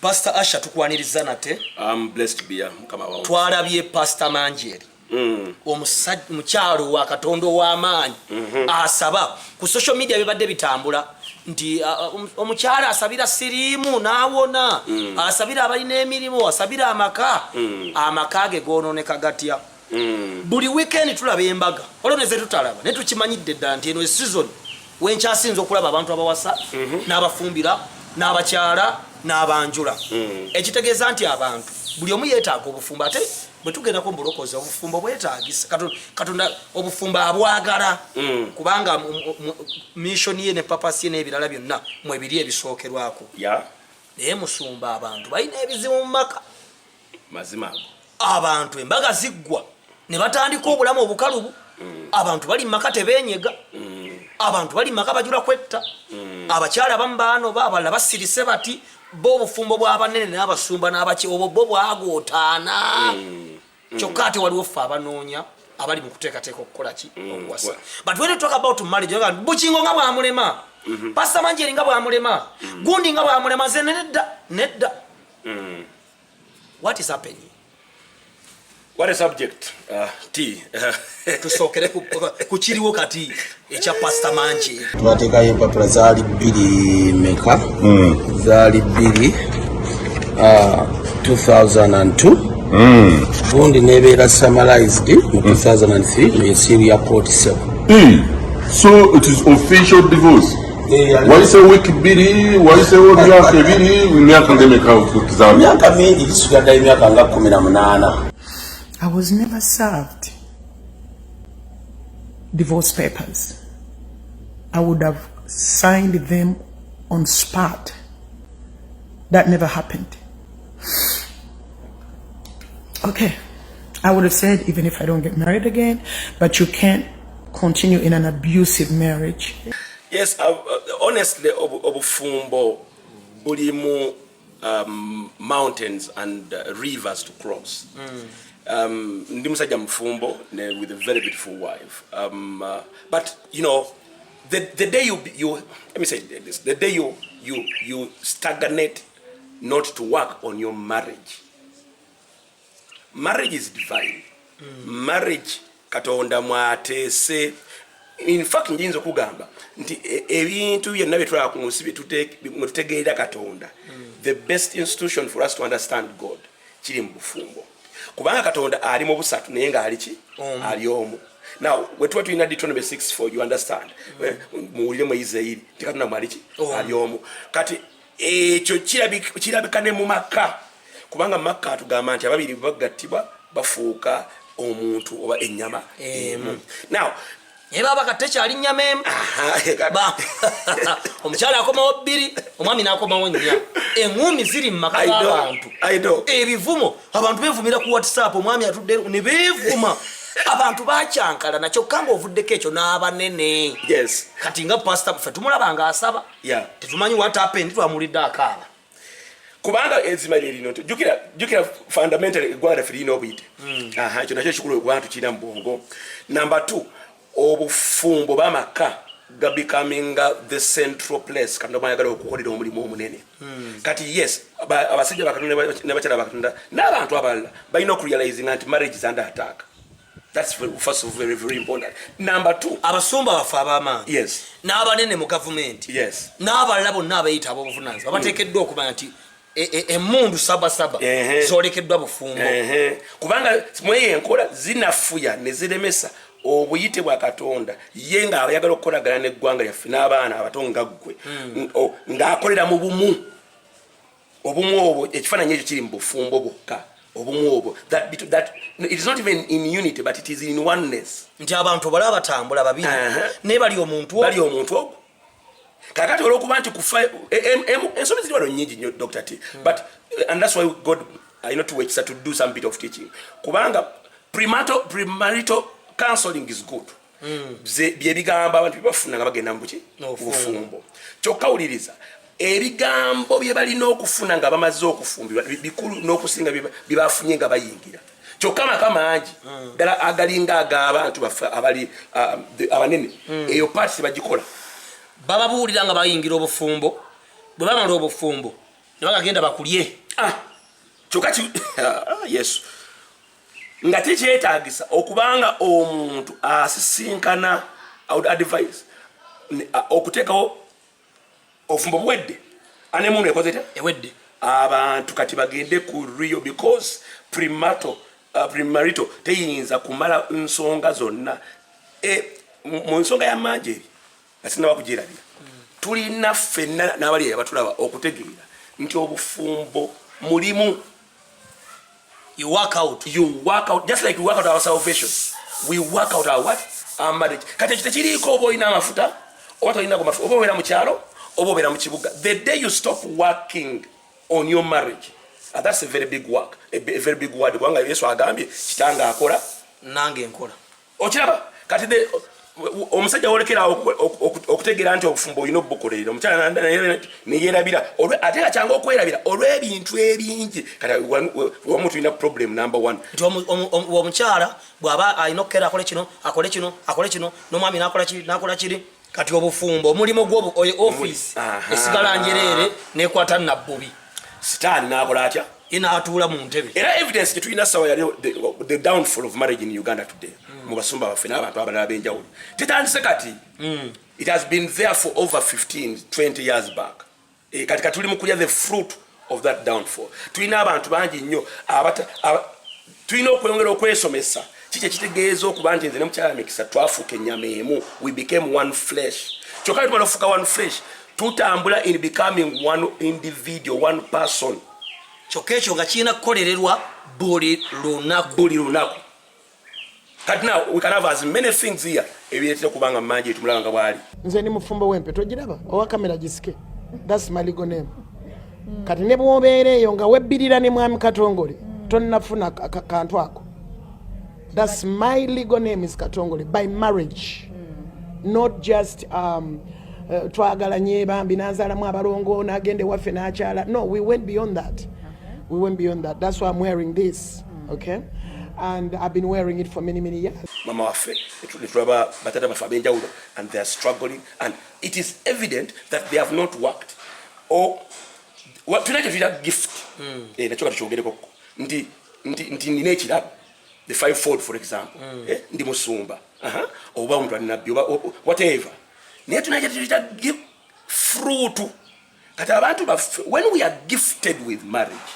Pastor Asha tukwaniriza nate. Blessed be mukama wa. Twalabye Pastor Manjeri. Omusajja mukyalo wa Katonda w'amaanyi asaba ku social media bibadde bitambula nti omukyala asabira sirimu naawona asabira abalina emirimu asabira amaka ge goononeka gatya. Buli weekend tulaba embaga oloneze tutalaba ne tukimanyidde ddala nti eno season wenkyasinza okulaba abantu abawasa n'abafumbira n'abakyala n'abanjula ekitegeeza nti abantu buli omu yeetaaga obufumbo ate bwe tugendako mu bulokozi obufumbo bwetaagisa Katonda obufumbo abwagala kubanga mission ye ne papasi ye n'ebirala byonna mwebiri ebisookerwako naye musumba abantu balina ebizibu mu maka mazima abantu embaga ziggwa ne batandika obulamu obukalubu abantu bali mu maka tebeenyega abantu bali mu maka bajula kwetta abakyala bamu baano abalala basirise bati bo obufumbo bw'abanene n'abasumba n'abaki obwo bo bwagootaana kyokka ate waliwo ffe abanoonya abali mu kuteekateeka okukola ki okuwasa but when you talk about marriage bukingo nga bwamulema Pastor Manjeri nga bwamulema gundi nga bwamulema ze nedda what is happening. What a subject T tusookere ku kiriwo kati ekya Pastor Manjeri twateekayo empapula zaali bbiri meka zaali bbiri 2002 gundi nebeera summarized in 2003 in Syria Court 7. So it is official divorce. Waise wiki bbiri waise myaka ebiri myaka ngemeka okuzaamu myaka mingi gisigadde emyaka nga 18. I was never served divorce papers. I would have signed them on spot. That never happened. Okay, I would have said even if I don't get married again, but you can't continue in an abusive marriage. Yes, honestly, obufumbo bulimu mountains and rivers to cross. Ndi musajja mufumbo with a very beautiful wife. But you know, the day you let me say this, the day you stagnate not to work on your marriage. Marriage is divine. Marriage Katonda mwatese. In fact njinzo kugamba nti ebintu byonna byetwala ku nsi tutegeera Katonda. The best institution for us to understand God kiri mu bufumbo. Kubanga Katonda ali mu busatu naye nga ali ki? Ali omu. Now, we try to in Deuteronomy 6:4, you understand. Muwulire mu Isirayiri Katonda mwali ki? Ali omu. Kati ekyo kirabikane mu maka. Kubanga maka atugamba nti ababiri bagattibwa bafuuka omuntu oba ennyama emu. Now, eba bakatte ali nnyama emu. Omukyala akomawo bbiri, omwami n'akomawo nnya. Eŋŋumi ziri mu maka g'abantu. Ebivumo abantu beevumira ku WhatsApp omwami atudde ne beevuma. Abantu bakyankala nakyo kanga ovuddeko ekyo n'abanene. Yes. Kati nga pastor ffe tumulabanga asaba. Tetumanyi what happened twamulidde akaaba. Kubanga enzima lino jukira fundamentally gwada filino obite. Ekyo nakyo kikulu gwantu kira mu bwongo. Number 2, obufumbo bamaka becoming the central place Katonda bayagala okukolera omulimu omunene. Kati yes, abasajja bakatonda n'abakyala bakatonda n'abantu abalala balina okurealizing nti marriage is under attack. That's first of all very, very important. Number 2, abasumba bafa abamaanyi. Yes. N'abanene mu government. Yes. N'abalala bonna abayita ab'obuvunaanyizibwa bateekeddwa okumanya nti emundu sabasaba zolekeddwa bufumbo. Kubanga mweye enkola zinafuya ne ziremesa obuyite bwa Katonda ye nga ayagala okukolagana n'eggwanga lyaffe n'abaana abato nga ggwe ng'akolera mu bumu. Obumu obwo ekifaananyi ekyo kiri mu bufumbo bwokka. Obumu obwo that it is not even in unity but it is in oneness. Nti abantu bala batambula babiri ne bali omuntu ogwo. Kakati olwokuba nti kufa ensobi ziri wano nnyingi nnyo Dr. T. But and that's why God to wait to do some bit of teaching. Kubanga premarital counseling is good. Bye bigamba abantu bafuna nga bagenda mu buki bufumbo. Kyokka wuliriza ebigambo bye balina okufuna nga bamaze okufumbirwa bikulu n'okusinga bibafunye nga bayingira. Kyokka mangi ddala agalinga ag'abantu baffe abali abanene eyo paati bagikola. Bababuulira nga bayingira obufumbo bwe bamala obufumbo nebagagenda bakulye kyokati yesu nga tekyetaagisa okubanga omuntu asisinkana out advice okuteekawo ofumbo buwedde anemundu ekoze ta ewedde abantu kati bagende ku Rio because primarital teyinza kumala nsonga zonna mu nsonga y'amanje eri asinaba kugirabira tulina ffenna n'abali abatulaba okutegeera nti obufumbo mulimu. You work out just like we work out our salvation. We work out our what? Our marriage. Kati kitekiriko obo ina mafuta oba tolina mafuta oba obera mu kyalo oba obera mu kibuga. The day you stop working on your marriage, that's a very big work, a very big word. Kubanga Yesu agambye kitanga akola nange nkola. Okiraba kati omusajja wolekera okutegeera nti obufumbo olina obubukolerera omukyala neyerabira ate akyanga okwerabira olw'ebintu ebingi kati wamu tulina problem number 1 nti omukyala bw'aba alina okukeera akole kino n'omwami n'akola kiri kati obufumbo omulimu gw'ofiisi esigala njereere nekwata nabbubi sitaani n'akola atya inaatuula mu ntebe era evidence tetulina sawa yali the downfall of marriage in Uganda today mu basumba baffe n'abantu abalala b'enjawulo tetandise kati it has been there for over 15-20 years back kati tuli mu kulya the fruit of that downfall. Tulina abantu bangi nnyo tulina okwongera okwesomesa kiki ekitegeeza okuba nti nze ne mukyala Mikisa twafuuka ennyama emu, we became one flesh. Kyokka tumala okufuuka one flesh tutambula in becoming one individual, one person. Kyokka ekyo nga kirina kukolererwa buli lunaku. Kati now we can have as many things here ebireetera kubanga manje tumulaba nga bwali. Nze ni mufumbo w'empe togiraba owa kamera gisike. That's my legal name. Kati ne bw'obeera eyo nga webbirira ne mwami Katongole tonnafuna kantu ako. That's my legal name is Katongole by marriage. Not just twagala nye bambi nanzalamu abalongo n'agende waffe n'akyala. No, we went beyond that. We went beyond that. That's why I'm wearing this. Okay? And I've been wearing it for many years. Mama waffe tulaba batata baffe ab'enjawulo and they are struggling and it is evident that they have not worked or what tonight is a gift. Nakyo katukyongereko nti nina ekirabo the fivefold for example ndi musumba oba omuntu alina whatever naye tunajja give fruit kati abantu baffe when we are gifted with marriage.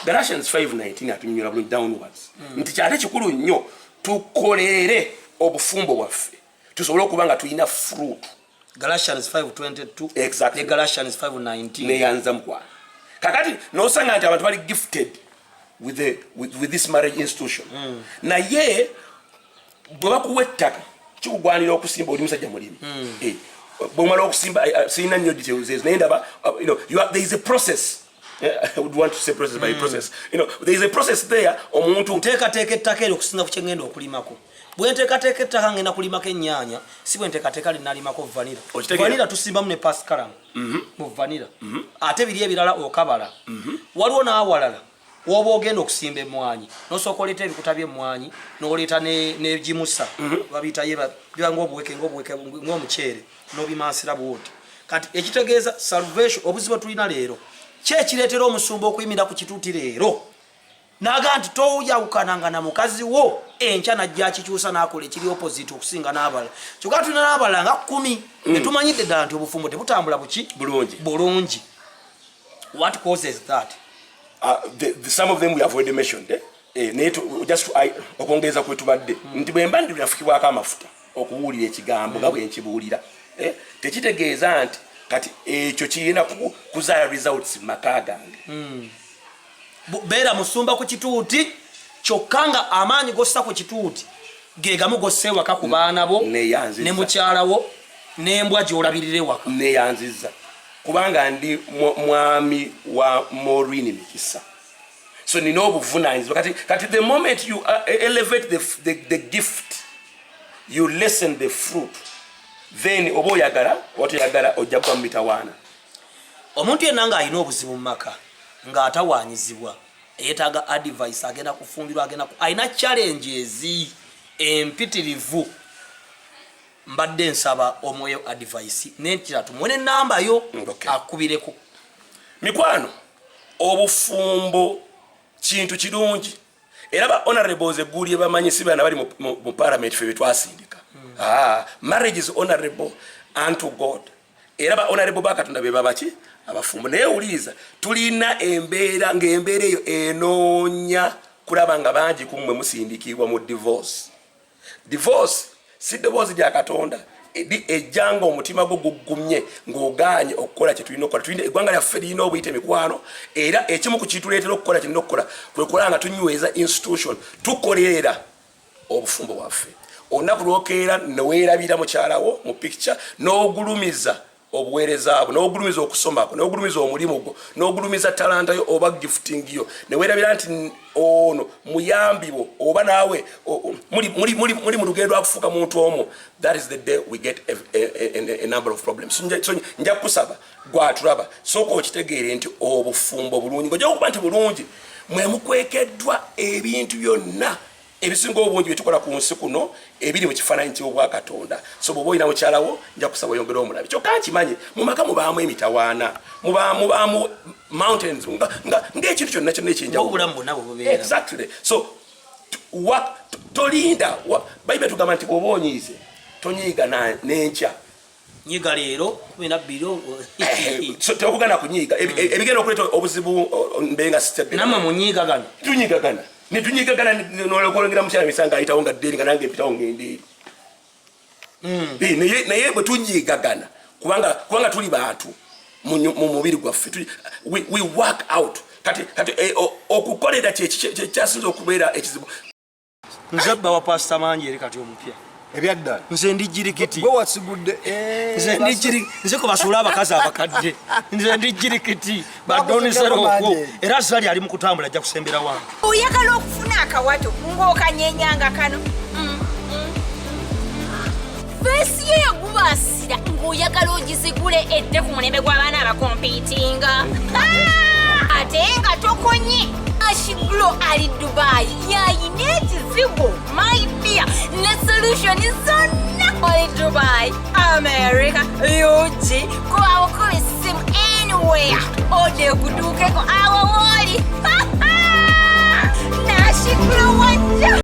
Galatians 5:19 atunyura bulungi downwards nti kyate kikulu nnyo tukolere obufumbo bwaffe tusobole okuba nga tulina fruit. Galatians 5:22 exactly. Ne Galatians 5:19 neyanza mukwana kakati nosanga nti abantu bali gifted with this marriage institution naye bwe bakuwa ettaka kikugwanira okusimba oli musajja mulimi bwomala okusimba sirina nnyo details naye ndaba there is a process. I would want to say process by process. There is a process there. Omuntu nteekateeka ettaka eryo okusinga ku kyengenda okulimako. Bwe nteekateeka ettaka ngenda kulimako ennyaanya si bwe nteekateeka linnalimako vanilla. Vanilla tusimbamu ne pascalam mu vanilla. Ate biri ebirala okabala. Waliwo n'awalala woba ogenda okusimba emmwanyi n'osooka oleeta ebikuta by'emmwanyi n'oleeta n'egimusa babiyita biba ng'obuweke ng'omuceere n'obimansira bwoti. Kati ekitegeeza salvation obuzibu tulina leero kyekireetera omusumba okuyimira ku kituuti leero n'aga nti toyawukananga na mukazi wo enkya najja akikyusa n'akola ekiri opposite okusinga n'abala. Kyokka tulina n'abala nga 10 ne tumanyidde ddala nti obufumbo tebutambula bulungi. What causes that? Some of them we have already mentioned. Just okwongeza kwe tubadde nti bwe mba ndi nafikibwako amafuta okubuulira ekigambo nga bwe nkibuulira tekitegeeza nti kati ekyo kirina kuzaala results maka gange. Beera musumba ku kituuti kyokka nga amaanyi gossa ku kituuti ge gamu gosse waka ku baana bo ne mukyala wo n'embwa gy'olabirira ewaka. Neyanziza kubanga ndi mwami wa Maureen Mikisa. So nina obuvunaanyizibwa kati the moment you elevate the gift you lessen the fruit. Then obo yagala watoyagala ojja kuba mu mitawaana. Omuntu yenna ng'alina obuzibu mu maka ng'atawaanyizibwa yeetaaga advice agenda kufumbirwa alina challenges empitirivu. Mbadde nsaba omwoyo advice n'ekira tumuwe n'ennamba yo akubireko. mikwano obufumbo kintu kirungi era ba honorables eggulye bamanyisi bana bali mu parliament fe betwasindika marriage is honorable unto God era ba honorable bakatonda be babaki abafumbo naye uliza tulina embeera ng'embeera eyo enoonya kulaba nga bangi kumwe musindikibwa mu divorce si divorce ya katonda ejjanga omutima gwo guggumye ng'ogaanye okukola kye tulina okukola tulina eggwanga lyaffe lirina obuyite mikwano era ekimu ku kituleetera okukola kirina okukola kwe kulaba nga tunyweza institution tukolera obufumbo bwaffe olunaku lwokeera neweerabira mukyalawo mu picture n'ogulumiza obuweereza abo n'ogulumiza okusoma kwo n'ogulumiza omulimu gwo n'ogulumiza talanta yo oba gifting yo neweerabira nti ono muyambiwo oba naawe muri mu lugendo lwakufuuka muntu omu. That is the day we get a number of problems. So nja kusaba gwatulaba sooka okitegeere nti obufumbo bulungi ng'ojja okuba nti bulungi mwe mukwekeddwa ebintu byonna ebisinga obungi byetukola ku nsi kuno ebiri mu kifaananyi ky'obwa Katonda. So bw'oba olina mukyalawo nja kusaba oyongere omulabi kyokka nkimanyi mu maka mubaamu emitawaana mubaamu mountains ng'ekintu kyonna kyonna ekyenjawulo. Exactly. So tolinda Bayibuli tugamba nti bw'oba onyiize tonyiiga n'enkya nyiga leero kubina biro so tekugana kunyiiga ebigenda okuleeta obuzibu mbenga sitebe namwe munyiigagana tunyigagana n'olokolengera mukyala misanga ayitawo nga dderi nga nange mpitawo ng'endeeri naye bwe tunyiigagana kubanga tuli bantu mu mubiri gwaffe we work out kati okukolera kyasinza okubeera ekizibu. nze bba wa pasita mangi eri kati omupya ebyadda nze ndi jirikiti gwe wasigudde nze ko basuula abakazi abakadde nze ndi jirikiti badonisaroko era zali ali mu kutambula ajja kusembera wange. Oyagala okufuna akawato ng'okanyenyanga kano feesi yo yagubaasira ng'oyagala ogizigule edde ku mulembe gw'abaana abakompiitinga ate nga tokonye Ashiglo ali Dubai yayina ekizibu my dear ne solution zonna ali Dubai America UG